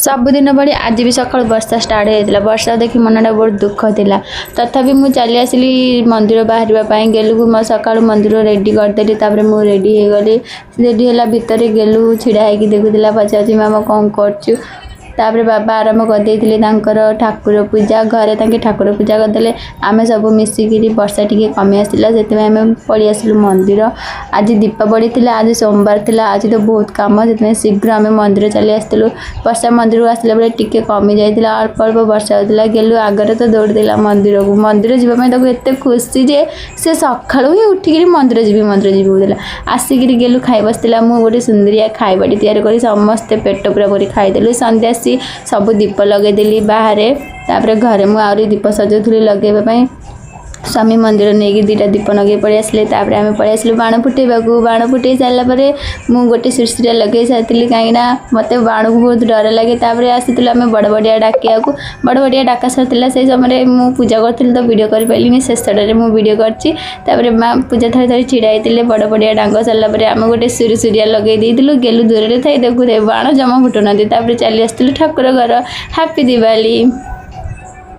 सबुदिन बड़ी आज भी सकाल वर्षा स्टार्ट होता वर्षा देखी मनटा बहुत दुख था तथापि मुझे चली आसली मंदिर बाहर गेलु को मैं सका मंदिर रेडी करदेली मुझे रेडी हो गली रेडी है भितर गेलु छिड़ा होगी देखुला पचार मामा कौन कर तापर बाबा आरंभ करदे ठाकुर पूजा घरे ठाकुर पूजा करदे आमे सब मिसिकी वर्षा टी कमी आसला से आम पलि आसलु मंदिर आज दीपावली थिला आज सोमवार थिला आज तो बहुत कम से शीघ्र आम मंदिर चली आसलु वर्षा मंदिर को आसला बेले टिके कमी जाइला अल्प अल्प वर्षा होता गेलु आगे तो दौड़ देला मंदिर को मंदिर जावाई एत खुशी जे से सका ही उठिक मंदिर जी होता आसिक गेलु खाई बसला मुझे गोटे सुंदरिया खाइबाटी तैयारी समस्ते पेट पूरा भरी खाईदेलु संध्या सब दीप लगेदेली बाहर तापर घरे मुझे आहरी दीप सजाऊली लगेवाई स्वामी मंदिर नहीं दुईटा दीप लगे पड़े आसले तापर आम पड़े आसलु बाण फुटेबा बाण फुटे सारापर मुझे गोटे सुरसुरिया लगे सारी कहीं मत बाण को बहुत डर लगे तापर आसी आम बड़ बड़िया डाकिया बड़ बड़िया डाका सारा से समय मुझे पूजा करी तो वीडियो कर पारे शेषटे मुझे वीडियो कर माँ पूजा थोड़ी थोड़ी छिड़ा होते बड़ बड़िया डांग सारापर आम गोटे सुरसुरिया लगे देलु गेलु दूर थे देखु बाण जमा फुटुना चली आसलु ठाकुर घर हैप्पी दिवाली।